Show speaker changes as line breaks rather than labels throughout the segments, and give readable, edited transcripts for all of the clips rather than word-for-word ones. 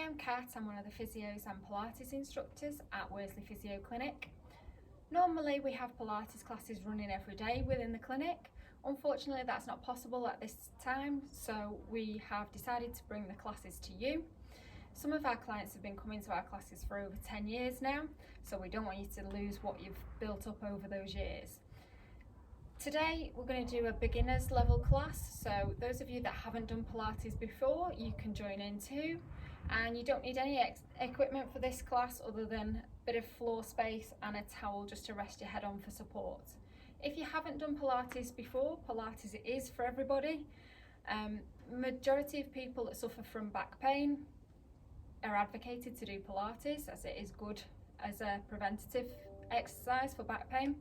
I'm Kat, I'm one of the physios and Pilates instructors at Worsley Physio Clinic. Normally we have Pilates classes running every day within the clinic. Unfortunately that's not possible at this time, so we have decided to bring the classes to you. Some of our clients have been coming to our classes for over 10 years now, so we don't want you to lose what you've built up over those years. Today we're going to do a beginners level class, so those of you that haven't done Pilates before, you can join in too, and you don't need any equipment for this class other than a bit of floor space and a towel just to rest your head on for support. If you haven't done Pilates before, Pilates is for everybody. Majority of people that suffer from back pain are advocated to do Pilates, as it is good as a preventative exercise for back pain.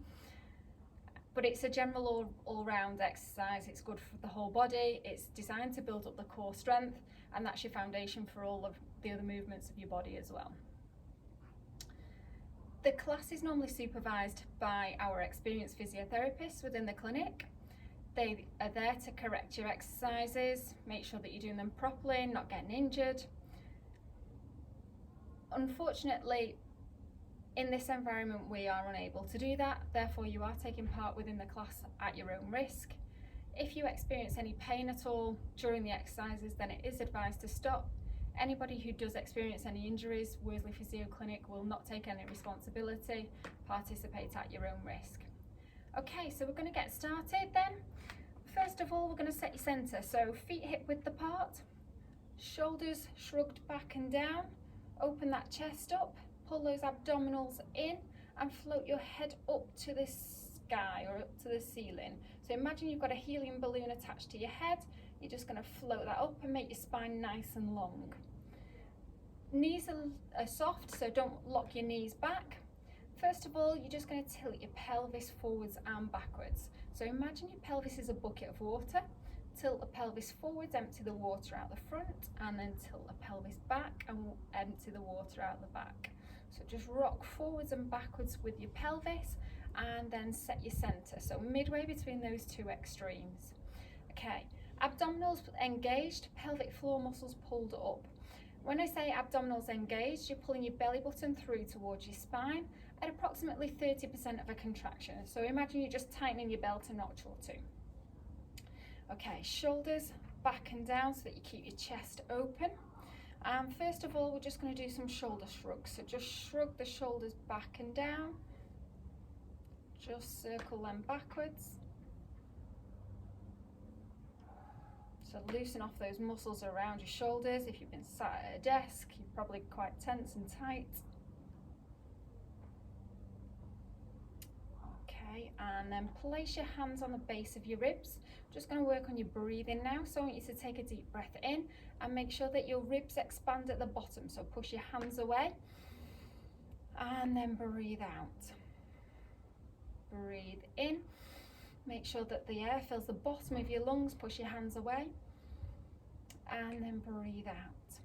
But it's a general all-round exercise. It's good for the whole body. It's designed to build up the core strength, and that's your foundation for all of the other movements of your body as well. The class is normally supervised by our experienced physiotherapists within the clinic. They are there to correct your exercises, make sure that you're doing them properly, not getting injured. Unfortunately, in this environment we are unable to do that, therefore you are taking part within the class at your own risk. If you experience any pain at all during the exercises, then it is advised to stop. Anybody who does experience any injuries, Worsley Physio Clinic will not take any responsibility. Participate at your own risk. Okay, so we're going to get started then. First of all, we're going to set your centre, so feet hip width apart, shoulders shrugged back and down, open that chest up, pull those abdominals in and float your head up to the sky or up to the ceiling. So imagine you've got a helium balloon attached to your head. You're just going to float that up and make your spine nice and long. Knees are soft, so don't lock your knees back. First of all, you're just going to tilt your pelvis forwards and backwards. So imagine your pelvis is a bucket of water. Tilt the pelvis forwards, empty the water out the front, and then tilt the pelvis back and empty the water out the back. So just rock forwards and backwards with your pelvis and then set your centre, so midway between those two extremes. Okay, abdominals engaged, pelvic floor muscles pulled up. When I say abdominals engaged, you're pulling your belly button through towards your spine at approximately 30% of a contraction. So imagine you're just tightening your belt a notch or two. Okay, shoulders back and down so that you keep your chest open. First of all, we're just going to do some shoulder shrugs. So just shrug the shoulders back and down. Just circle them backwards. So loosen off those muscles around your shoulders. If you've been sat at a desk, you're probably quite tense and tight. Okay, and then place your hands on the base of your ribs. Just going to work on your breathing now. So I want you to take a deep breath in and make sure that your ribs expand at the bottom. So push your hands away and then breathe out. Breathe in. Make sure that the air fills the bottom of your lungs. Push your hands away and then breathe out.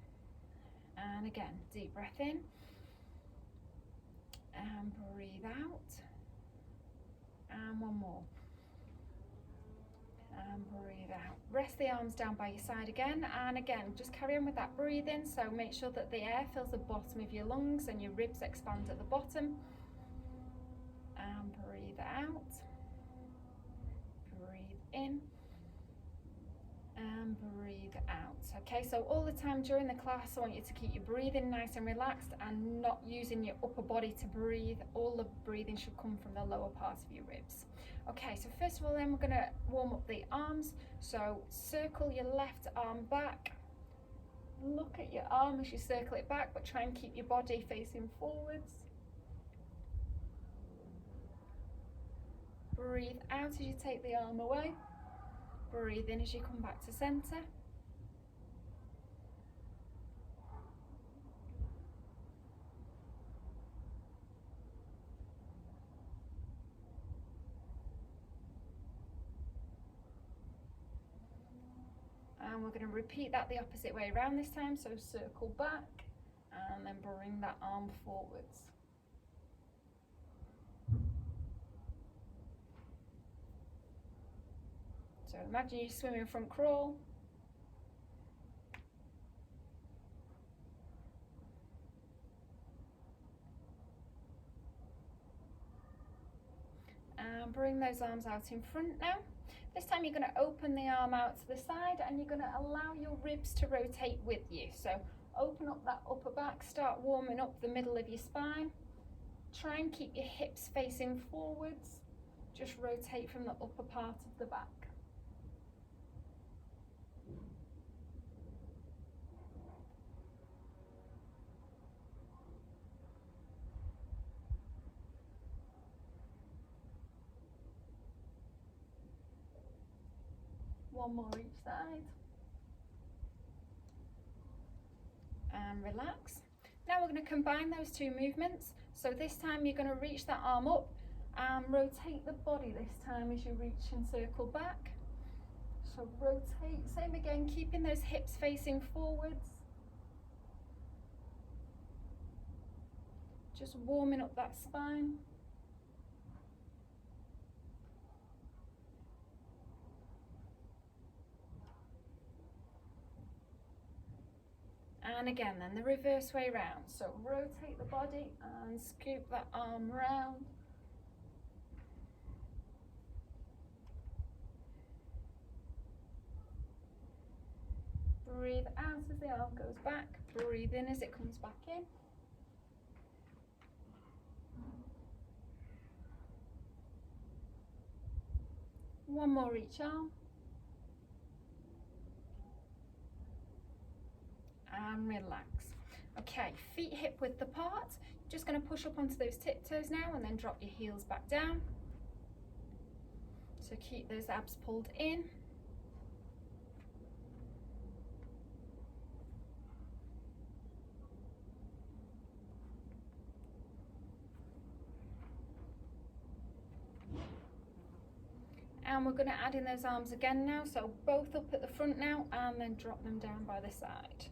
And again, deep breath in and breathe out. And one more. And breathe out. Rest the arms down by your side again, and again just carry on with that breathing, so make sure that the air fills the bottom of your lungs and your ribs expand at the bottom. And breathe out. Breathe in and breathe out. Okay, so all the time during the class I want you to keep your breathing nice and relaxed and not using your upper body to breathe. All the breathing should come from the lower part of your ribs. Okay, so first of all then we're going to warm up the arms. So circle your left arm back. Look at your arm as you circle it back, but try and keep your body facing forwards. Breathe out as you take the arm away. Breathe in as you come back to centre. And we're going to repeat that the opposite way around this time, so circle back and then bring that arm forwards. So imagine you're swimming front crawl. And bring those arms out in front now. This time you're going to open the arm out to the side and you're going to allow your ribs to rotate with you. So open up that upper back, start warming up the middle of your spine. Try and keep your hips facing forwards. Just rotate from the upper part of the back. One more each side. And relax. Now we're going to combine those two movements. So this time you're going to reach that arm up and rotate the body this time as you reach and circle back. So rotate, same again, keeping those hips facing forwards. Just warming up that spine. And again, then the reverse way round. So rotate the body and scoop that arm round. Breathe out as the arm goes back. Breathe in as it comes back in. One more each arm. And relax. Okay, feet hip width apart. Just going to push up onto those tiptoes now and then drop your heels back down. So keep those abs pulled in. And we're going to add in those arms again now, so both up at the front now and then drop them down by the side.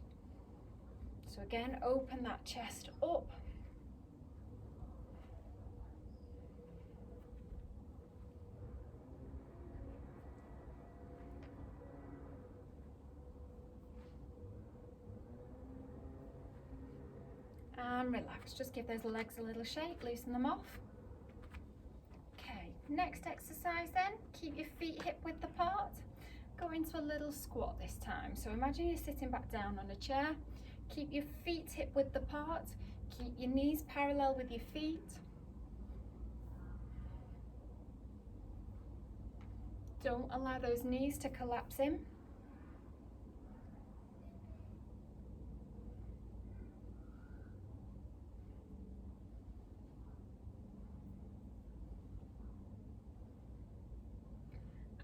So again, open that chest up. And relax, just give those legs a little shake, loosen them off. Next exercise then, keep your feet hip width apart. Go into a little squat this time. So imagine you're sitting back down on a chair. Keep your feet hip width apart. Keep your knees parallel with your feet. Don't allow those knees to collapse in.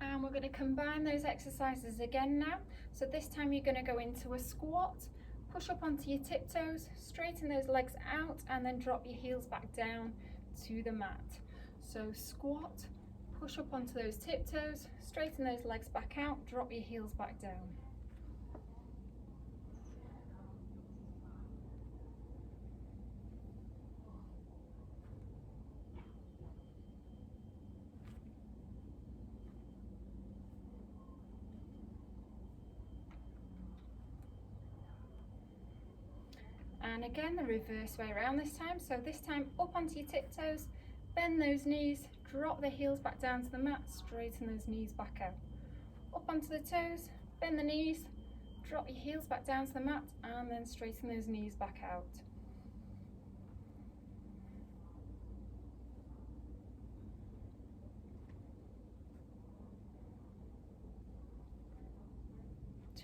And we're going to combine those exercises again now. So this time you're going to go into a squat, push up onto your tiptoes, straighten those legs out and then drop your heels back down to the mat. So squat, push up onto those tiptoes, straighten those legs back out, drop your heels back down. And again, the reverse way around this time. So this time up onto your tiptoes, bend those knees, drop the heels back down to the mat, straighten those knees back out. Up onto the toes, bend the knees, drop your heels back down to the mat, and then straighten those knees back out.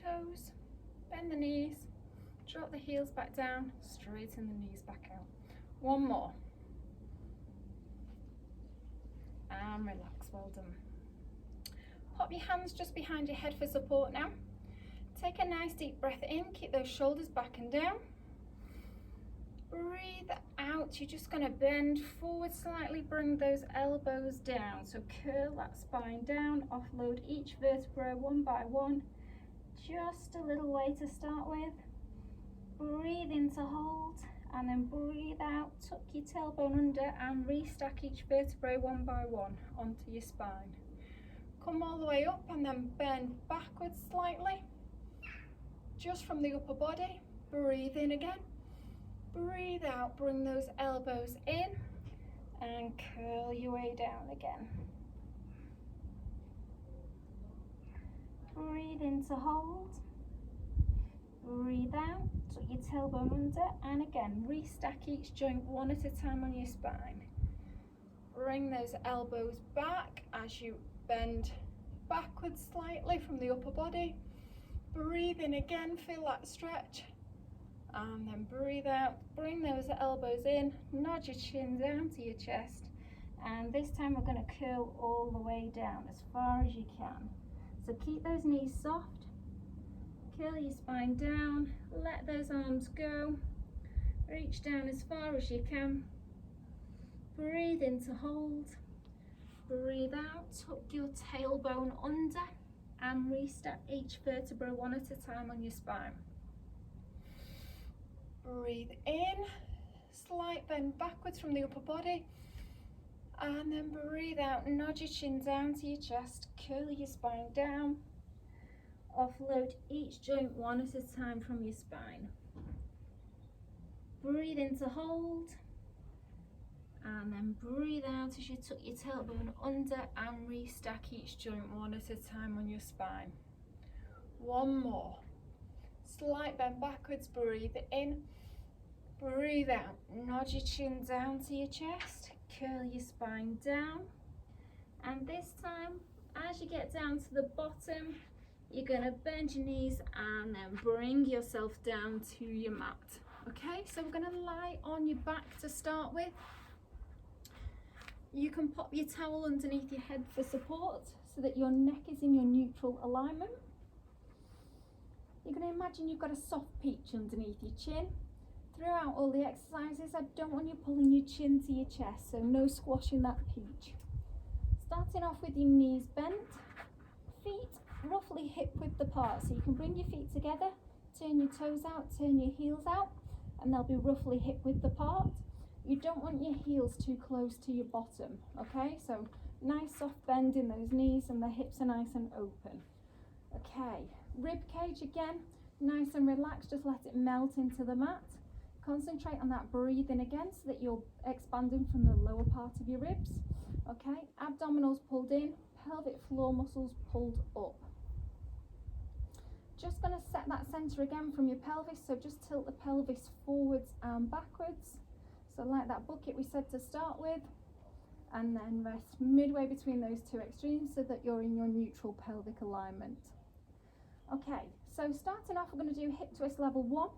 Toes, bend the knees, drop the heels back down, straighten the knees back out. One more. And relax, well done. Pop your hands just behind your head for support now. Take a nice deep breath in, keep those shoulders back and down. Breathe out, you're just going to bend forward slightly, bring those elbows down. So curl that spine down, offload each vertebra one by one. Just a little way to start with. Breathe in to hold and then breathe out, tuck your tailbone under and restack each vertebrae one by one onto your spine. Come all the way up and then bend backwards slightly, just from the upper body. Breathe in again, breathe out, bring those elbows in and curl your way down again. Breathe in to hold. Breathe out, tuck your tailbone under, and again, restack each joint one at a time on your spine. Bring those elbows back as you bend backwards slightly from the upper body. Breathe in again, feel that stretch. And then breathe out, bring those elbows in, nod your chin down to your chest. And this time we're going to curl all the way down as far as you can. So keep those knees soft, curl your spine down, let those arms go, reach down as far as you can. Breathe in to hold, breathe out, tuck your tailbone under and restack each vertebra one at a time on your spine. Breathe in, slight bend backwards from the upper body, and then breathe out, nod your chin down to your chest, curl your spine down, offload each joint one at a time from your spine. Breathe in to hold, and then breathe out as you tuck your tailbone under and restack each joint one at a time on your spine. One more. Slight bend backwards, breathe in, breathe out, nod your chin down to your chest, curl your spine down, and this time as you get down to the bottom, you're going to bend your knees and then bring yourself down to your mat. Okay, so we're going to lie on your back to start with. You can pop your towel underneath your head for support so that your neck is in your neutral alignment. You're going to imagine you've got a soft peach underneath your chin. Throughout all the exercises, I don't want you pulling your chin to your chest, so no squashing that peach. Starting off with your knees bent, feet roughly hip width apart, so you can bring your feet together, turn your toes out, turn your heels out, and they'll be roughly hip width apart. You don't want your heels too close to your bottom, okay? So nice soft bend in those knees and the hips are nice and open. Okay, rib cage again, nice and relaxed, just let it melt into the mat. Concentrate on that breathing again so that you're expanding from the lower part of your ribs. Okay, abdominals pulled in, pelvic floor muscles pulled up. Just going to set that center again from your pelvis, so just tilt the pelvis forwards and backwards. So like that bucket we said to start with, and then rest midway between those two extremes so that you're in your neutral pelvic alignment. Okay, so starting off, we're going to do hip twist level 1.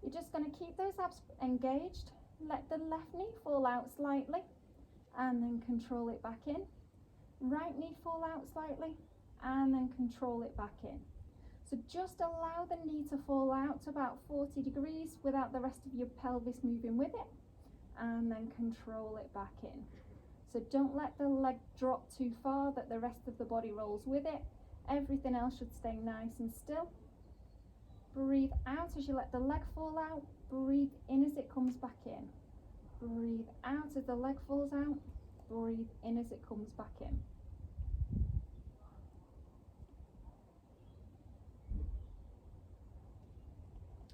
You're just going to keep those abs engaged, let the left knee fall out slightly, and then control it back in. Right knee fall out slightly, and then control it back in. So just allow the knee to fall out to about 40 degrees without the rest of your pelvis moving with it, and then control it back in. So don't let the leg drop too far that the rest of the body rolls with it. Everything else should stay nice and still. Breathe out as you let the leg fall out. Breathe in as it comes back in. Breathe out as the leg falls out. Breathe in as it comes back in.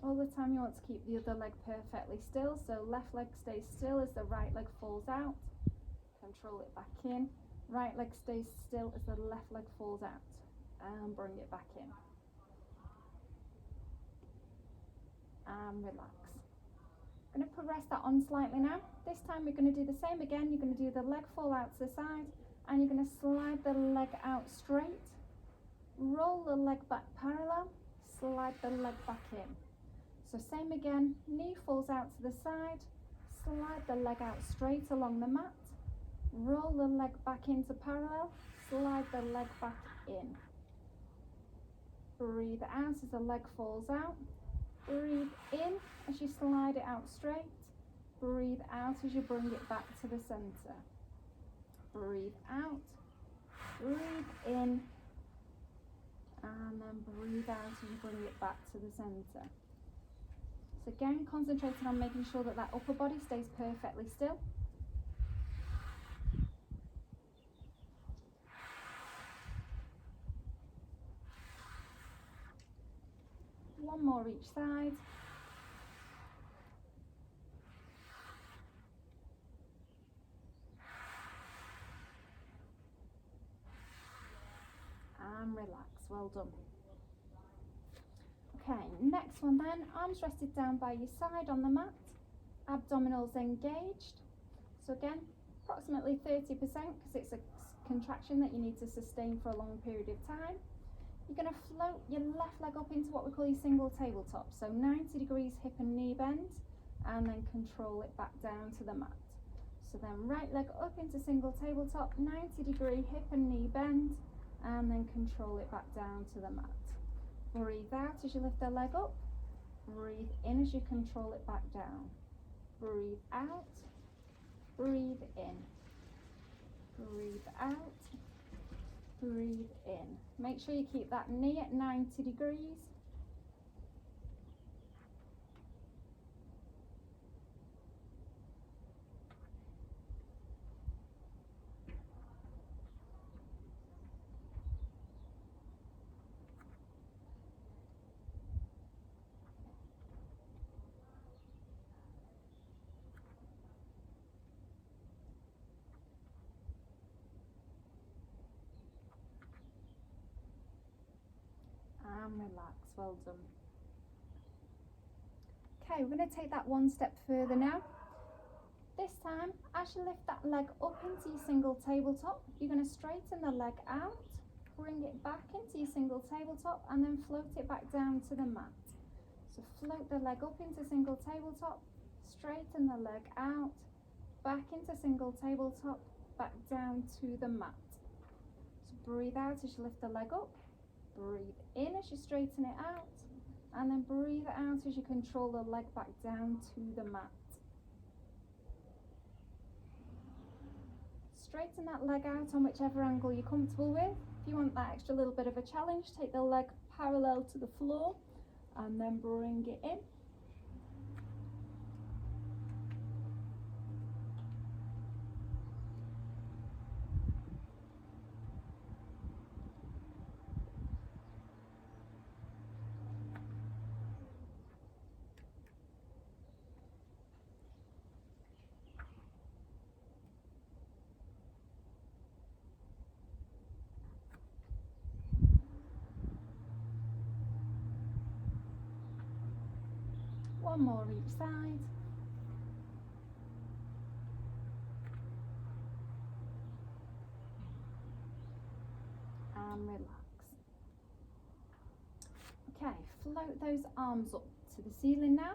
All the time you want to keep the other leg perfectly still, so left leg stays still as the right leg falls out. Control it back in. Right leg stays still as the left leg falls out. And bring it back in. And relax. I'm going to press that on slightly now. This time we're going to do the same again. You're going to do the leg fall out to the side, and you're going to slide the leg out straight. Roll the leg back parallel. Slide the leg back in. So same again, knee falls out to the side, slide the leg out straight along the mat, roll the leg back into parallel, slide the leg back in. Breathe out as the leg falls out, breathe in as you slide it out straight, breathe out as you bring it back to the center. Breathe out, breathe in, and then breathe out as you bring it back to the center. So again, concentrating on making sure that that upper body stays perfectly still. One more each side. And relax. well done. Okay, next one then, arms rested down by your side on the mat, abdominals engaged. So again, approximately 30% because it's a contraction that you need to sustain for a long period of time. You're going to float your left leg up into what we call your single tabletop. So 90 degrees hip and knee bend, and then control it back down to the mat. So then right leg up into single tabletop, 90 degree hip and knee bend, and then control it back down to the mat. Breathe out as you lift the leg up. Breathe in as you control it back down. Breathe out. Breathe in. Breathe out. Breathe in. Make sure you keep that knee at 90 degrees. And relax, well done. Okay, we're going to take that one step further now. This time, as you lift that leg up into your single tabletop, you're going to straighten the leg out, bring it back into your single tabletop, and then float it back down to the mat. So float the leg up into single tabletop, straighten the leg out, back into single tabletop, back down to the mat. So breathe out as you lift the leg up, breathe in as you straighten it out, and then breathe out as you control the leg back down to the mat. Straighten that leg out on whichever angle you're comfortable with. If you want that extra little bit of a challenge, take the leg parallel to the floor and then bring it in. One more each side. And relax. Okay, float those arms up to the ceiling now.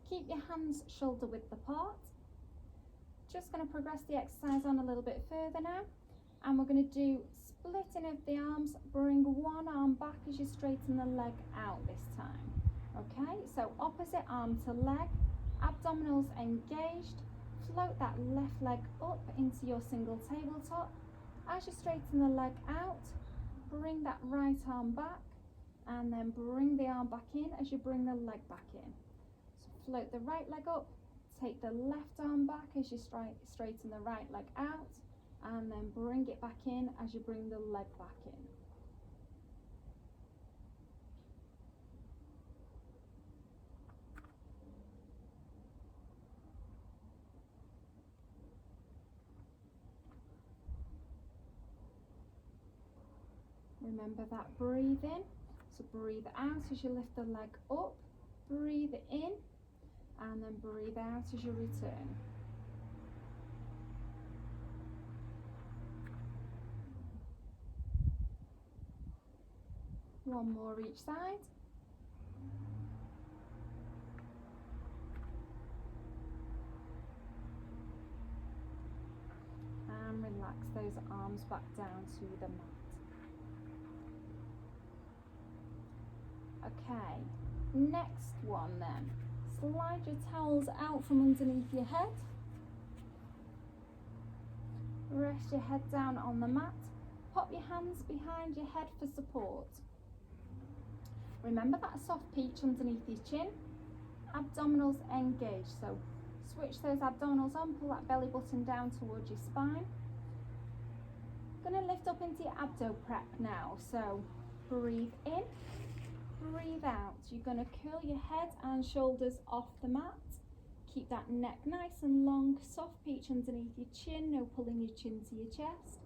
Keep your hands shoulder width apart. Just going to progress the exercise on a little bit further now. And we're going to do splitting of the arms. Bring one arm back as you straighten the leg out this time. Okay, so opposite arm to leg, abdominals engaged. Float that left leg up into your single tabletop. As you straighten the leg out, bring that right arm back, and then bring the arm back in as you bring the leg back in. So float the right leg up, take the left arm back as you straighten the right leg out, and then bring it back in as you bring the leg back in. Remember that breathe in, so breathe out as you lift the leg up, breathe in, and then breathe out as you return. One more each side. And relax those arms back down to the mat. Okay, next one then. Slide your towels out from underneath your head. Rest your head down on the mat. Pop your hands behind your head for support. Remember that soft peach underneath your chin. Abdominals engaged, so switch those abdominals on, pull that belly button down towards your spine. Going to lift up into your abdo prep now, so breathe in. Breathe out. You're going to curl your head and shoulders off the mat. Keep that neck nice and long, soft peach underneath your chin, no pulling your chin to your chest.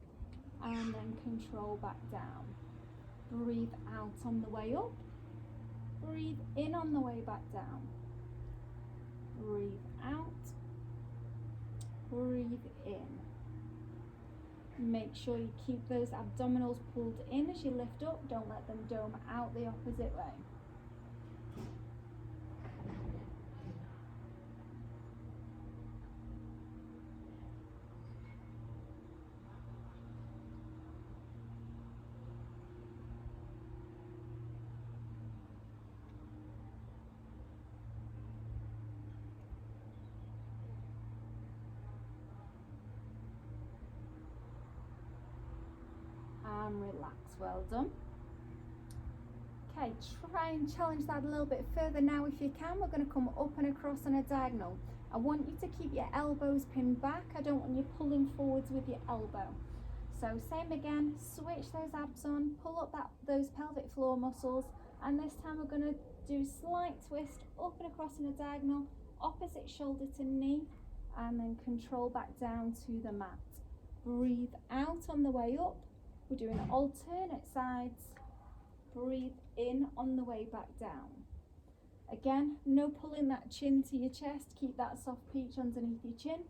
And then control back down. Breathe out on the way up. Breathe in on the way back down. Breathe out. Breathe in. Make sure you keep those abdominals pulled in as you lift up. Don't let them dome out the opposite way. And relax, well done. Okay, try and challenge that a little bit further now if you can. We're going to come up and across on a diagonal. I want you to keep your elbows pinned back. I don't want you pulling forwards with your elbow. So same again, switch those abs on, pull up those pelvic floor muscles, and this time we're going to do slight twist up and across in a diagonal, opposite shoulder to knee, and then control back down to the mat. Breathe out on the way up. We're doing alternate sides. Breathe in on the way back down. Again, no pulling that chin to your chest. Keep that soft peach underneath your chin.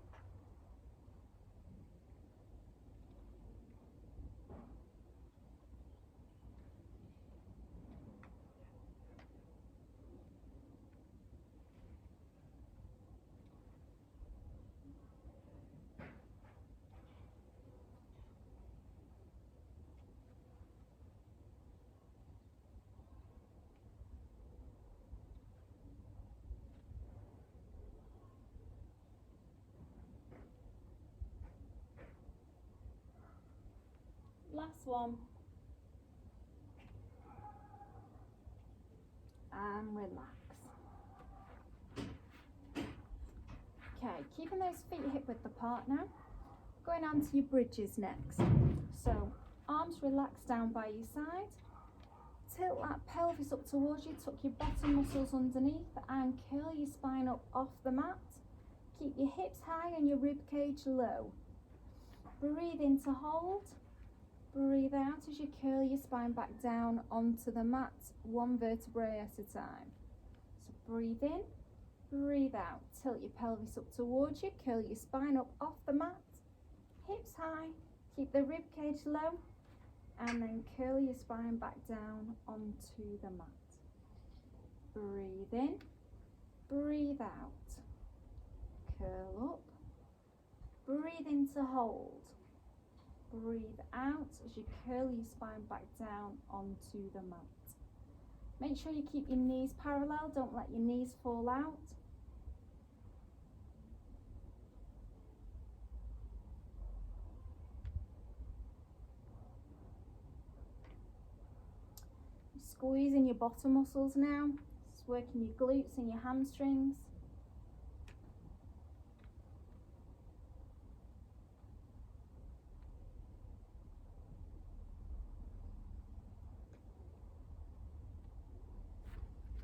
Last one. And relax. Okay, keeping those feet hip width apart now. Going on to your bridges next. So, arms relaxed down by your side. Tilt that pelvis up towards you, tuck your bottom muscles underneath and curl your spine up off the mat. Keep your hips high and your rib cage low. Breathe in to hold. Breathe out as you curl your spine back down onto the mat, one vertebrae at a time. So breathe in, breathe out. Tilt your pelvis up towards you, curl your spine up off the mat, hips high, keep the rib cage low, and then curl your spine back down onto the mat. Breathe in, breathe out. Curl up, breathe in to hold. Breathe out as you curl your spine back down onto the mat. Make sure you keep your knees parallel, don't let your knees fall out. Squeezing your bottom muscles now, just working your glutes and your hamstrings.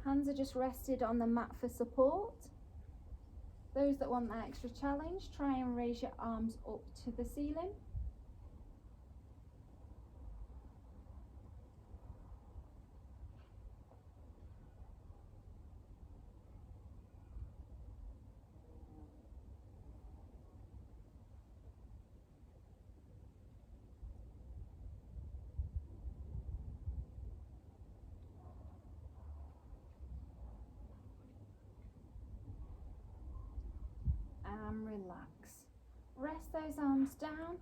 Hands are just rested on the mat for support. Those that want that extra challenge, try and raise your arms up to the ceiling. And relax. Rest those arms down.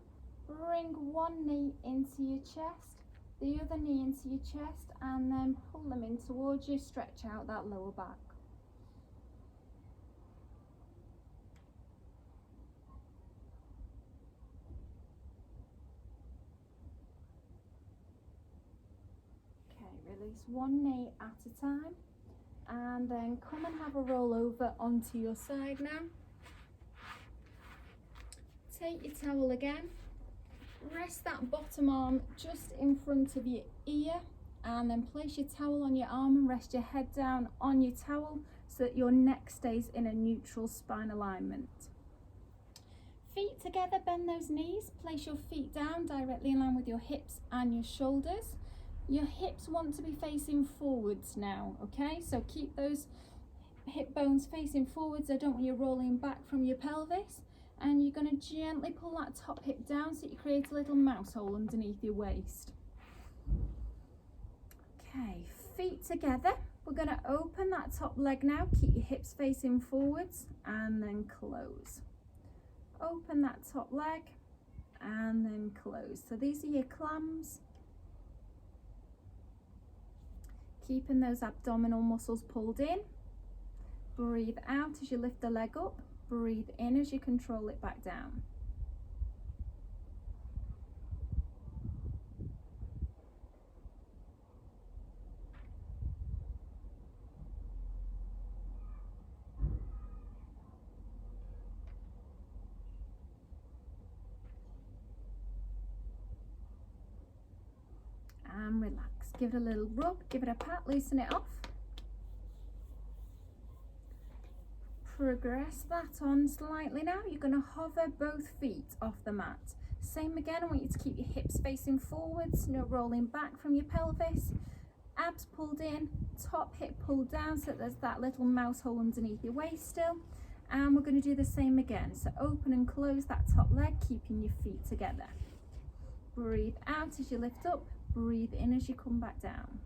Bring one knee into your chest, the other knee into your chest, and then pull them in towards you. Stretch out that lower back. Okay, release one knee at a time, and then come and have a roll over onto your side now. Take your towel again, rest that bottom arm just in front of your ear, and then place your towel on your arm and rest your head down on your towel so that your neck stays in a neutral spine alignment. Feet together, bend those knees, place your feet down directly in line with your hips and your shoulders. Your hips want to be facing forwards now, okay? So keep those hip bones facing forwards. I don't want you rolling back from your pelvis. And you're going to gently pull that top hip down so you create a little mouse hole underneath your waist. Okay, feet together. We're going to open that top leg now. Keep your hips facing forwards and then close. Open that top leg and then close. So these are your clams. Keeping those abdominal muscles pulled in. Breathe out as you lift the leg up. Breathe in as you control it back down. And relax. Give it a little rub, give it a pat, loosen it off. Progress that on slightly now. You're going to hover both feet off the mat. Same again, I want you to keep your hips facing forwards, no rolling back from your pelvis. Abs pulled in, top hip pulled down so that there's that little mouse hole underneath your waist still. And we're going to do the same again. So open and close that top leg, keeping your feet together. Breathe out as you lift up, breathe in as you come back down.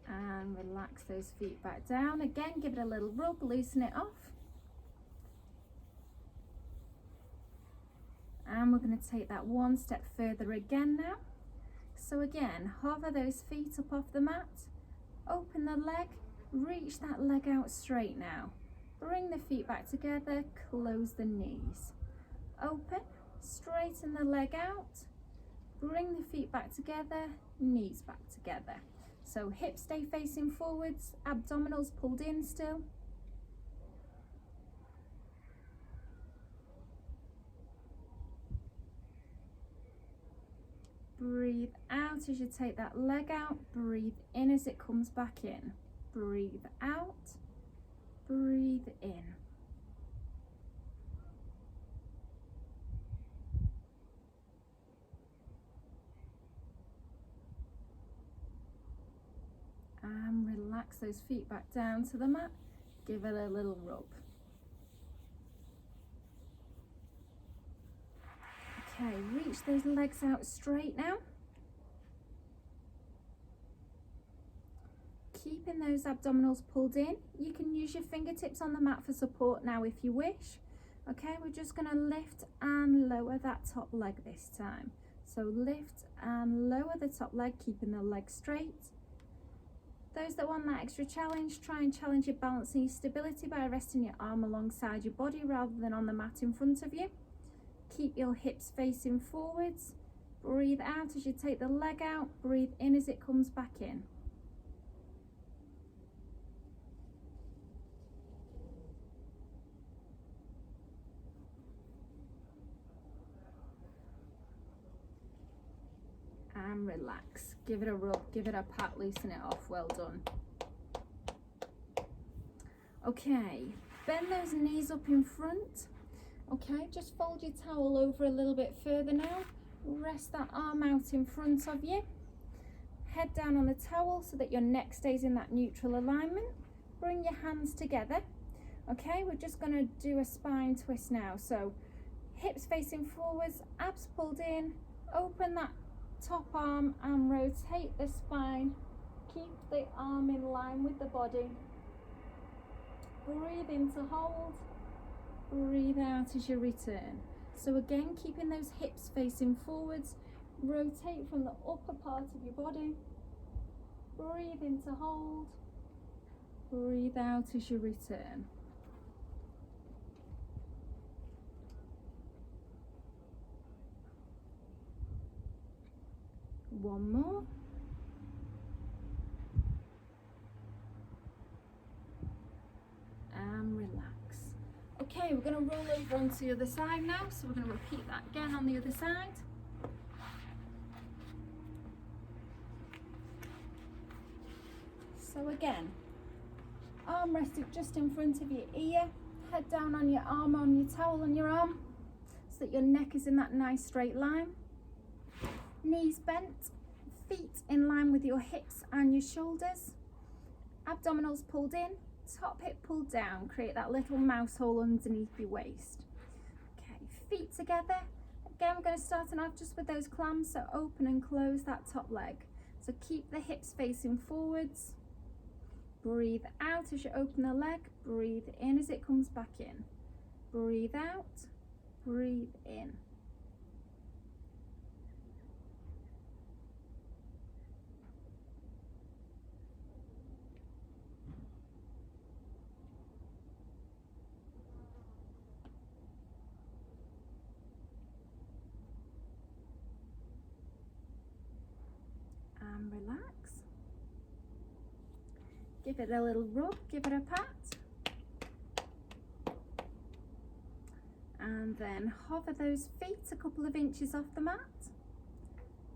And relax those feet back down. Again, give it a little rub, loosen it off. And we're going to take that one step further again now. So again, hover those feet up off the mat. Open the leg, reach that leg out straight now. Bring the feet back together, close the knees. Open, straighten the leg out. Bring the feet back together, knees back together. So hips stay facing forwards, abdominals pulled in still. Breathe out as you take that leg out. Breathe in as it comes back in. Breathe out. Breathe in. And relax those feet back down to the mat. Give it a little rub. Okay, reach those legs out straight now. Keeping those abdominals pulled in. You can use your fingertips on the mat for support now if you wish. Okay, we're just going to lift and lower that top leg this time. So lift and lower the top leg, keeping the leg straight. Those that want that extra challenge, try and challenge your balance and your stability by resting your arm alongside your body rather than on the mat in front of you. Keep your hips facing forwards. Breathe out as you take the leg out. Breathe in as it comes back in. And relax. Give it a rub, give it a pat, loosen it off. Well done. Okay, bend those knees up in front. Okay, just fold your towel over a little bit further now. Rest that arm out in front of you. Head down on the towel so that your neck stays in that neutral alignment. Bring your hands together. Okay, we're just going to do a spine twist now. So hips facing forwards, abs pulled in. Open that top arm and rotate the spine. Keep the arm in line with the body. Breathe in to hold. Breathe out as you return. So again, keeping those hips facing forwards. Rotate from the upper part of your body. Breathe in to hold. Breathe out as you return. One more. And relax. Okay, Okay, we're going to roll over onto the other side now, so we're going to repeat that again on the other side. So again, arm rested just in front of your ear, head down on your arm, on your towel on your arm, so that your neck is in that nice straight line. Knees bent, feet in line with your hips and your shoulders. Abdominals pulled in, top hip pulled down, create that little mouse hole underneath your waist. Okay, feet together. Again, we're going to start off just with those clams, so open and close that top leg. So keep the hips facing forwards. Breathe out as you open the leg, breathe in as it comes back in. Breathe out, breathe in. And relax. Give it a little rub, give it a pat. And then hover those feet a couple of inches off the mat.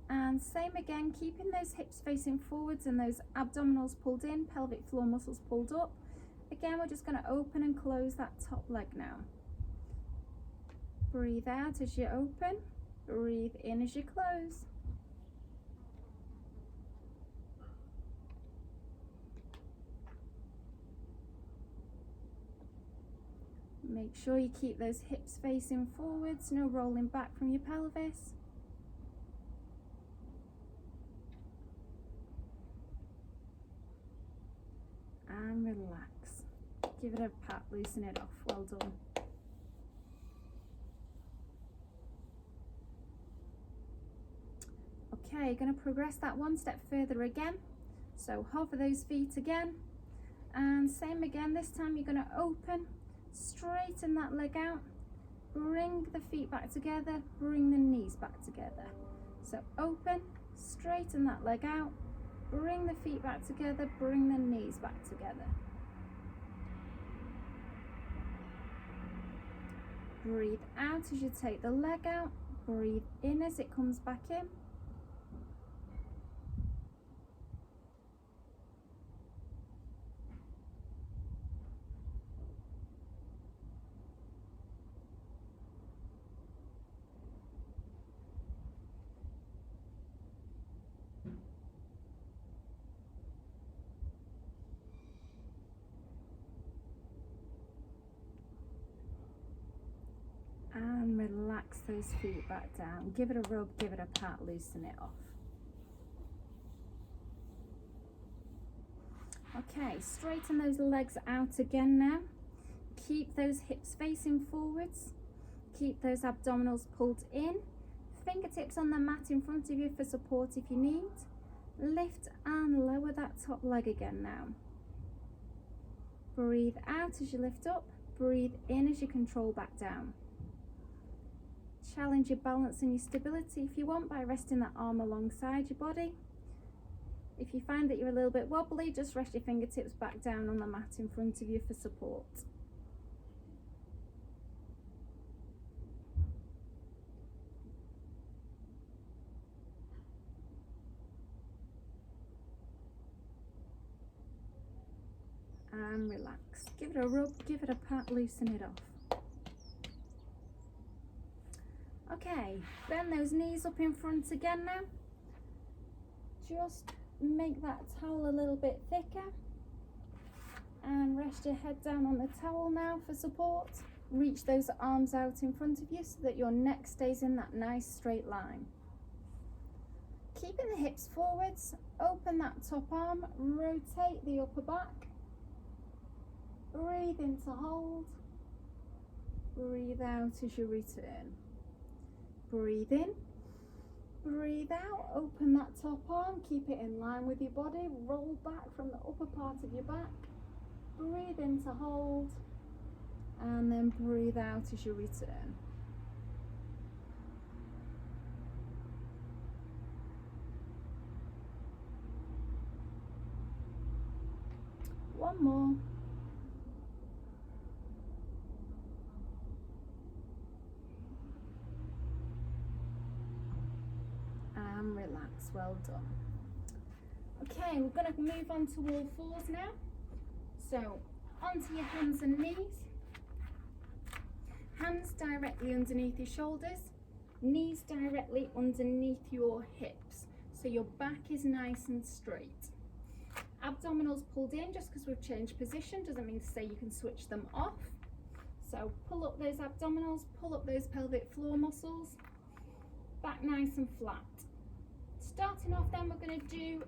And same again, keeping those hips facing forwards and those abdominals pulled in, pelvic floor muscles pulled up. Again, we're just going to open and close that top leg now. Breathe out as you open, breathe in as you close. Make sure you keep those hips facing forwards, no rolling back from your pelvis. And relax. Give it a pat, loosen it off. Well done. Okay, you're going to progress that one step further again. So hover those feet again. And same again, this time you're going to open. Straighten that leg out, bring the feet back together, bring the knees back together. So open, straighten that leg out, bring the feet back together, bring the knees back together. Breathe out as you take the leg out, breathe in as it comes back in. And relax those feet back down. Give it a rub, give it a pat, loosen it off. Okay, straighten those legs out again now. Keep those hips facing forwards. Keep those abdominals pulled in. Fingertips on the mat in front of you for support if you need. Lift and lower that top leg again now. Breathe out as you lift up. Breathe in as you control back down. Challenge your balance and your stability if you want by resting that arm alongside your body. If you find that you're a little bit wobbly, just rest your fingertips back down on the mat in front of you for support. And relax. Give it a rub, give it a pat, loosen it off. Okay, bend those knees up in front again now. Just make that towel a little bit thicker. And rest your head down on the towel now for support. Reach those arms out in front of you so that your neck stays in that nice straight line. Keeping the hips forwards, open that top arm, rotate the upper back. Breathe in to hold. Breathe out as you return. Breathe in. Breathe out. Open that top arm. Keep it in line with your body. Roll back from the upper part of your back. Breathe in to hold. And then breathe out as you return. One more. Yes, well done. Okay, we're going to move on to all fours now. So onto your hands and knees. Hands directly underneath your shoulders, knees directly underneath your hips. So your back is nice and straight. Abdominals pulled in. Just because we've changed position doesn't mean to say you can switch them off. So pull up those abdominals, pull up those pelvic floor muscles, back nice and flat. Starting off then, we're going to do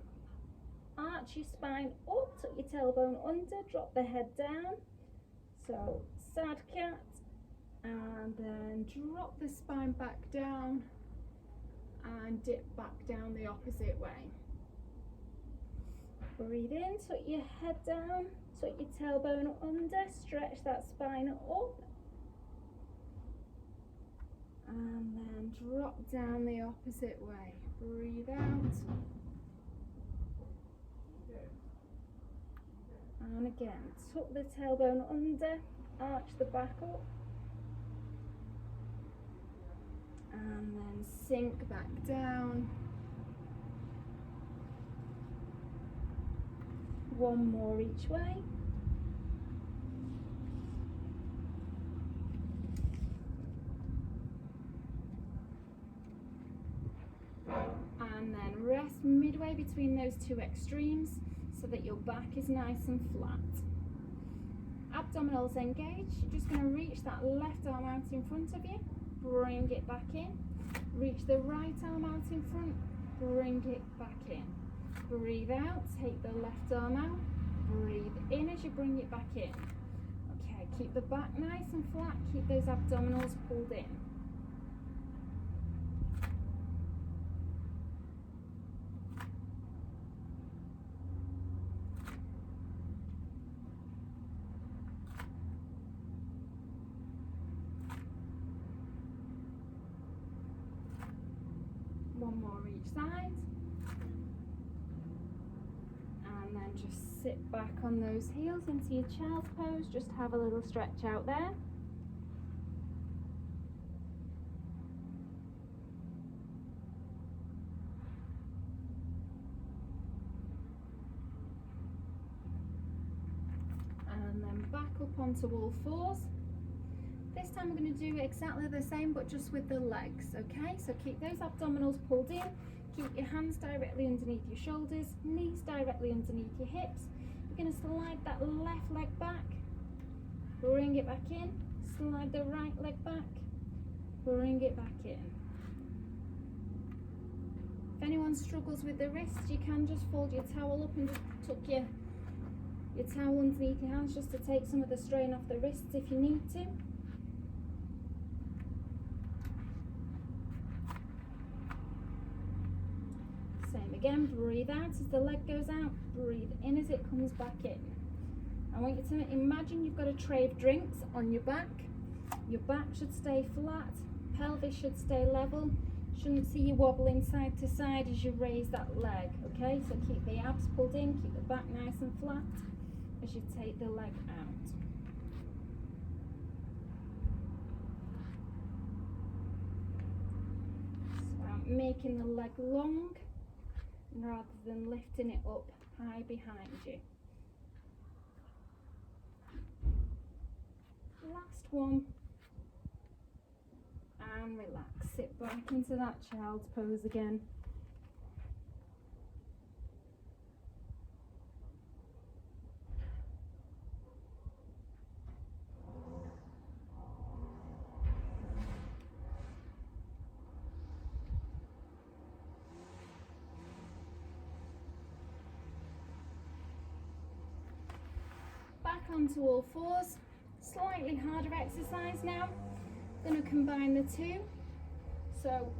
arch your spine up, tuck your tailbone under, drop the head down. So sad cat, and then drop the spine back down and dip back down the opposite way. Breathe in, tuck your head down, tuck your tailbone under, stretch that spine up, and then drop down the opposite way. Breathe out, and again, tuck the tailbone under, arch the back up, and then sink back down. One more each way. And then rest midway between those two extremes so that your back is nice and flat. Abdominals engaged. You're just going to reach that left arm out in front of you, bring it back in. Reach the right arm out in front, bring it back in. Breathe out, take the left arm out, breathe in as you bring it back in. Okay, keep the back nice and flat, keep those abdominals pulled in. One more each side. And then just sit back on those heels into your child's pose. Just have a little stretch out there. And then back up onto all fours. This time we're going to do exactly the same but just with the legs, okay? So keep those abdominals pulled in, keep your hands directly underneath your shoulders, knees directly underneath your hips. You're going to slide that left leg back, bring it back in, slide the right leg back, bring it back in. If anyone struggles with the wrists, you can just fold your towel up and just tuck your towel underneath your hands just to take some of the strain off the wrists if you need to. Same again, breathe out as the leg goes out, breathe in as it comes back in. I want you to imagine you've got a tray of drinks on your back. Your back should stay flat, pelvis should stay level. Shouldn't see you wobbling side to side as you raise that leg, okay? So keep the abs pulled in, keep the back nice and flat as you take the leg out. So making the leg long rather than lifting it up high behind you. Last one. And relax. Sit back into that child's pose again. Back onto all fours. Slightly harder exercise now. Going to combine the two. So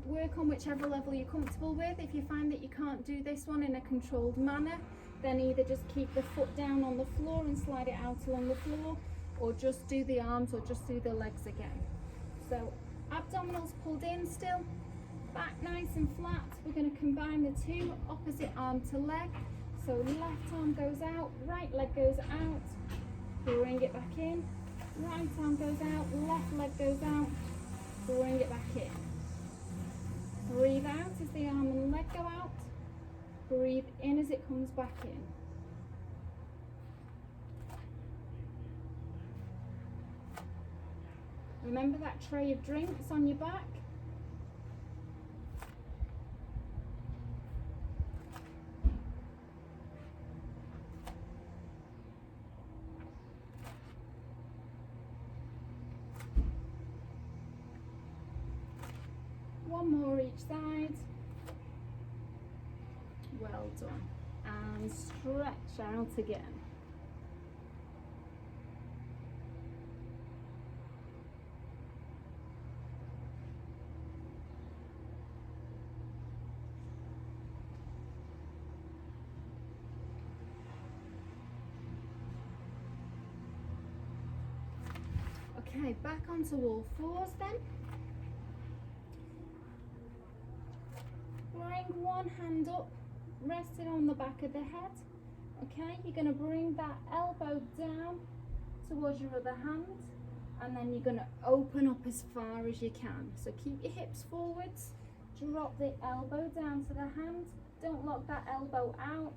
work on whichever level you're comfortable with. If you find that you can't do this one in a controlled manner, then either just keep the foot down on the floor and slide it out along the floor, or just do the arms, or just do the legs again. So abdominals pulled in still, back nice and flat. We're going to combine the two, opposite arm to leg. So left arm goes out, right leg goes out, bring it back in. Right arm goes out, left leg goes out, bring it back in. Breathe out as the arm and leg go out. Breathe in as it comes back in. Remember that tray of drinks on your back? One more each side. Well done. And stretch out again. Okay, back onto all fours then. Bring one hand up, resting on the back of the head. Okay, you're going to bring that elbow down towards your other hand, and then you're going to open up as far as you can. So keep your hips forwards, drop the elbow down to the hand, don't lock that elbow out,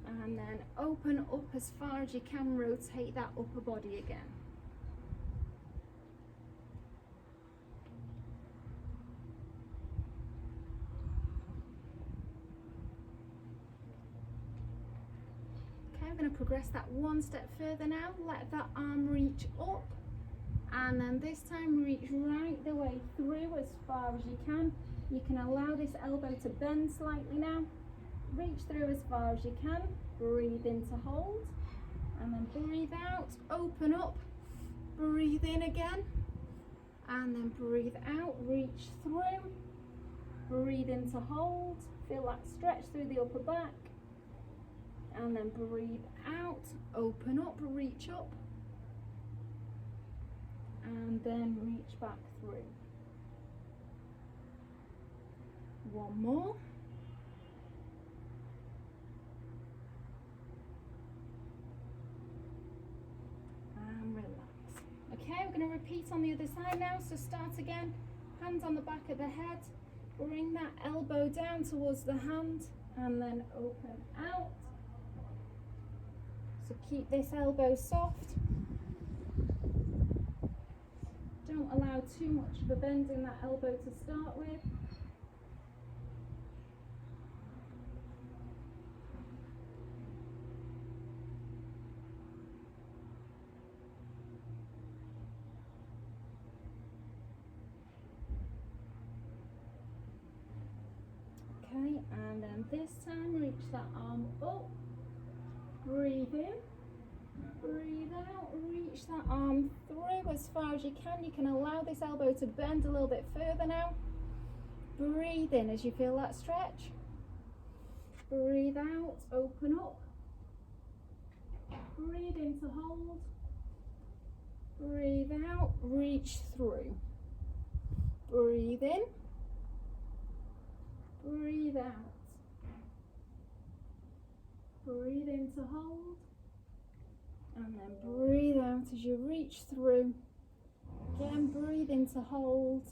and then open up as far as you can, rotate that upper body again. I'm going to progress that one step further now. Let that arm reach up, and then this time reach right the way through as far as you can. You can allow this elbow to bend slightly now. Reach through as far as you can. Breathe in to hold, and then breathe out, open up, breathe in again, and then breathe out, reach through, breathe in to hold, feel that stretch through the upper back, and then breathe out, open up, reach up, and then reach back through. One more. And relax. Okay, we're going to repeat on the other side now. So start again, hands on the back of the head, bring that elbow down towards the hand, and then open out. So keep this elbow soft. Don't allow too much of a bend in that elbow to start with. Okay, and then this time reach that arm up. Breathe in, breathe out, reach that arm through as far as you can. You can allow this elbow to bend a little bit further now. Breathe in as you feel that stretch. Breathe out, open up. Breathe in to hold. Breathe out, reach through. Breathe in. Breathe out. Breathe in to hold, and then breathe out as you reach through. Again, breathe in to hold,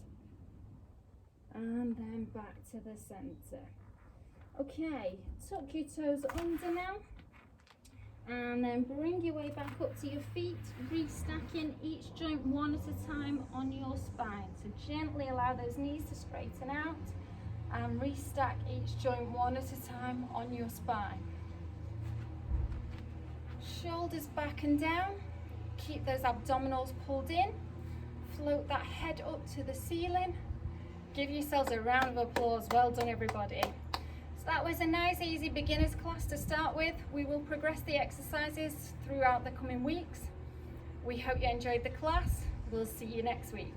and then back to the center. Okay, tuck your toes under now, and then bring your way back up to your feet, restacking each joint one at a time on your spine. So gently allow those knees to straighten out, and restack each joint one at a time on your spine. Shoulders back and down, keep those abdominals pulled in, float that head up to the ceiling. Give yourselves a round of applause. Well done, everybody. So that was a nice easy beginners class to start with. We will progress the exercises throughout the coming weeks. We hope you enjoyed the class. We'll see you next week.